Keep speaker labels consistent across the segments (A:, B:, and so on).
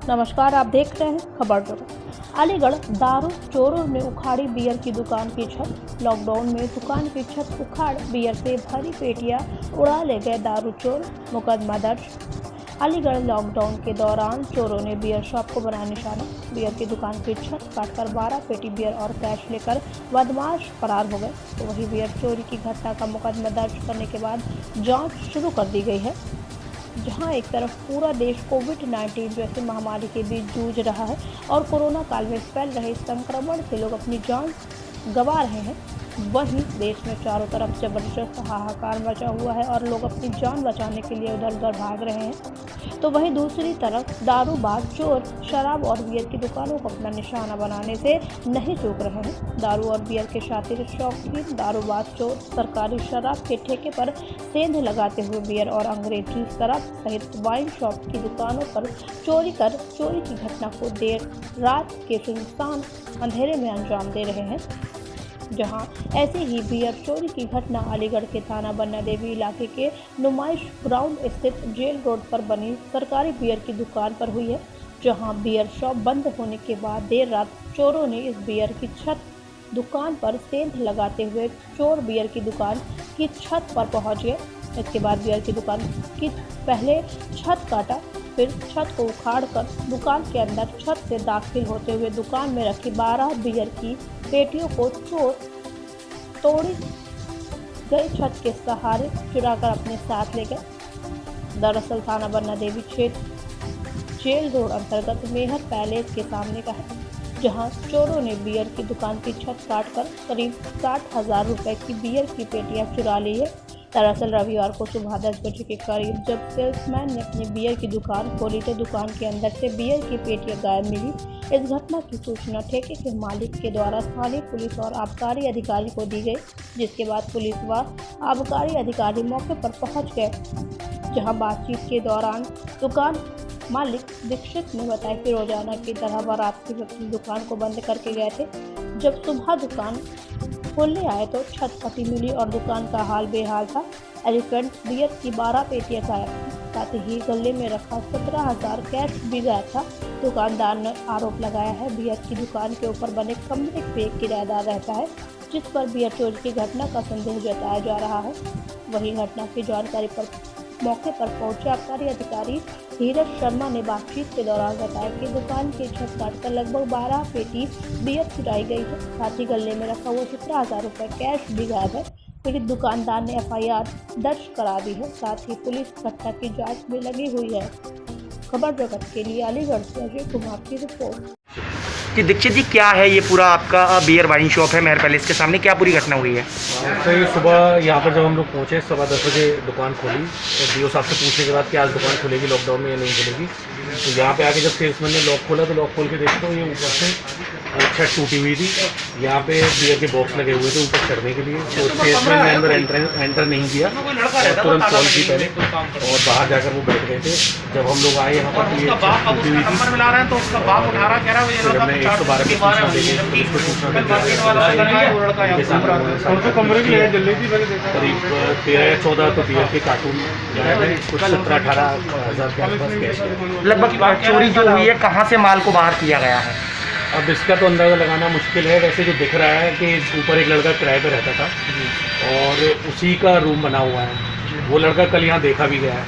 A: नमस्कार, आप देख रहे हैं खबर जगत। अलीगढ़ दारू चोरों ने उखाड़ी बियर की दुकान की छत। लॉकडाउन में दुकान की छत उखाड़ बियर से भरी पेटियां उड़ा ले गए दारू चोर, मुकदमा दर्ज। अलीगढ़ लॉकडाउन के दौरान चोरों ने बियर शॉप को बनाया निशाना। बियर की दुकान की छत काटकर 12 पेटी बियर और कैश लेकर बदमाश फरार हो गए। तो वही बियर चोरी की घटना का मुकदमा दर्ज करने के बाद जाँच शुरू कर दी गई है। जहां एक तरफ पूरा देश कोविड-19 जैसी महामारी के बीच जूझ रहा है और कोरोना काल में फैल रहे संक्रमण से लोग अपनी जान गंवा रहे हैं, वहीं देश में चारों तरफ जबरदस्त हाहाकार मचा हुआ है और लोग अपनी जान बचाने के लिए उधर उधर भाग रहे हैं। तो वहीं दूसरी तरफ दारूबाज चोर शराब और बियर की दुकानों को अपना निशाना बनाने से नहीं चूक रहे हैं। दारू और बियर के शातिर शौकीन दारूबाज चोर सरकारी शराब के ठेके पर सेंध लगाते हुए बियर और अंग्रेजी शराब सहित वाइन शॉप की दुकानों पर चोरी की घटना को देर रात के सुनसान अंधेरे में अंजाम दे रहे हैं। जहां ऐसे ही बियर चोरी की घटना अलीगढ़ के थाना बन्ना देवी इलाके के नुमाइश ग्राउंड स्थित जेल रोड पर बनी सरकारी बियर की दुकान पर हुई है। जहां बियर शॉप बंद होने के बाद देर रात चोरों ने इस बियर की छत दुकान पर सेंध लगाते हुए चोर बियर की दुकान की छत पर पहुंच गए। इसके बाद बियर की दुकान की पहले छत काटा, फिर छत को उखाड़कर दुकान के अंदर छत से दाखिल होते हुए दुकान में रखी 12 बियर की पेटियों को चोर तोड़ी गई छत के सहारे चुराकर अपने साथ ले गए। दरअसल थाना बन्ना देवी क्षेत्र जेल रोड अंतर्गत मेहर पैलेस के सामने का है, जहां चोरों ने बियर की दुकान की छत काटकर करीब 60,000 रुपए की बियर की पेटियां चुरा ली है। दरअसल रविवार को सुबह 10 बजे के करीब जब सेल्समैन ने अपनी बियर की दुकान खोली तो दुकान के अंदर से बियर की पेटियां गायब मिली। इस घटना की सूचना ठेके के मालिक के द्वारा स्थानीय पुलिस और आबकारी अधिकारी को दी गई, जिसके बाद पुलिस व आबकारी अधिकारी मौके पर पहुंच गए। जहां बातचीत के दौरान दुकान मालिक दीक्षित ने बताया कि रोजाना की तरह वह रात की अपनी दुकान को बंद करके गए थे। जब सुबह दुकान खोलने आए तो छत फटी मिली और दुकान का हाल बेहाल था। एलिफेंट बियर की 12 पेटियां गायब थी, साथ ही गले में रखा 17,000 कैश भी गायब था। दुकानदार ने आरोप लगाया है बियर की दुकान के ऊपर बने कमरे पे एक किराएदार रहता है, जिस पर बियर चोरी की घटना का संदेह जताया जा रहा है। वहीं घटना की जानकारी पर मौके पर पहुंचे आबकारी अधिकारी धीरज शर्मा ने बातचीत के दौरान बताया कि दुकान की छत काटकर लगभग 12 पेटी बियर चुराई गई है, साथ ही गले में रखा हुआ 17,000 रुपये कैश भी गायब है। पीड़ित दुकानदार ने FIR दर्ज करा दी है, साथ ही पुलिस घटना की जांच में लगी हुई है। खबर जगत के लिए अलीगढ़ से अजय कुमार की रिपोर्ट।
B: कि दीक्षित जी, क्या है ये पूरा आपका बियर वाइन शॉप है मेहर पैलेस के सामने, क्या पूरी घटना हुई है?
C: तो ये सुबह यहाँ पर जब हम लोग पहुँचे 10:15 बजे दुकान खोली, तो DO साहब से पूछने के बाद कि आज दुकान खुलेगी लॉकडाउन में या नहीं खुलेगी। तो यहाँ पे आके जब सेल्समैन ने लॉक खोला तो लॉक खोल के देखा तो ये ऊपर से छत टूटी हुई थी। यहाँ पे बियर के बॉक्स लगे हुए थे ऊपर चढ़ने के लिए, तो सेल्समैन ने अंदर एंटर नहीं किया और तुरंत कॉल की पहले और बाहर जाकर वो बैठ गए थे। जब हम लोग आए यहाँ पर तो ये टूटी हुई थी। फिर हमने 112 की सूचना दी, पुलिस को सूचना दी, करीब 13 या 14 तो बियर के कार्टून कुछ 17-18 हज़ार के आसपास कैश है।
B: लगभग चोरी जो हुई है कहाँ से माल को बाहर किया गया है?
C: अब इसका तो अंदाज़ा लगाना मुश्किल है। वैसे जो दिख रहा है कि ऊपर एक लड़का किराए पर रहता था और उसी का रूम बना हुआ है। वो लड़का कल यहाँ देखा भी गया है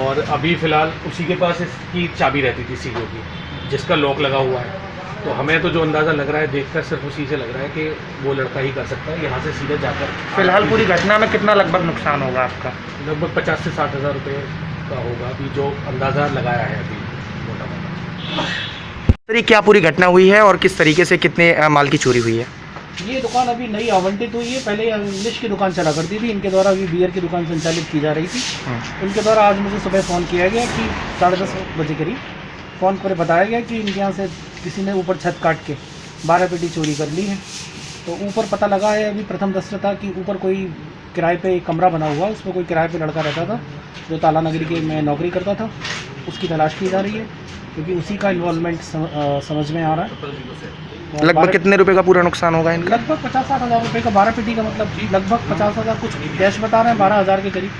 C: और अभी फ़िलहाल उसी के पास इसकी चाबी रहती थी सीढ़ियों की, जिसका लॉक लगा हुआ है। तो हमें तो जो अंदाज़ा लग रहा है देखकर सिर्फ उसी से लग रहा है कि वो लड़का ही कर सकता है यहाँ से सीधे जाकर।
B: फिलहाल पूरी घटना में कितना लगभग नुकसान होगा आपका?
C: लगभग 50 से 60 हज़ार रुपये का होगा अभी जो अंदाज़ा लगाया है अभी मोटा मोटा।
B: सर, क्या पूरी घटना हुई है और किस तरीके से कितने माल की चोरी हुई है?
D: ये दुकान अभी नई आवंटित हुई है। पहले इंग्लिश की दुकान चला करती थी, इनके द्वारा अभी बियर की दुकान संचालित की जा रही थी। इनके द्वारा आज मुझे सुबह फ़ोन किया गया कि 10:30 बजे करीब फ़ोन पर बताया गया कि इनके यहाँ से किसी ने ऊपर छत काट के 12 पेटी चोरी कर ली है। तो ऊपर पता लगा है अभी प्रथम दृष्टया था कि ऊपर कोई किराए पे एक कमरा बना हुआ, उसमें कोई किराए पे लड़का रहता था जो ताला नगरी के में नौकरी करता था, उसकी तलाश की जा रही है क्योंकि उसी का इन्वॉल्वमेंट समझ में आ रहा है।
B: लगभग कितने रुपए का पूरा नुकसान होगा इनका?
D: लगभग 50-60 हज़ार रुपये का। 12 पेटी का मतलब लगभग 50 हज़ार, कुछ कैश बता रहे हैं 12 हज़ार के करीब,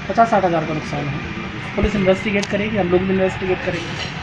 D: 50-60 हज़ार का नुकसान है। पुलिस इन्वेस्टिगेट करेगी, हम लोग भी इन्वेस्टिगेट करेंगे।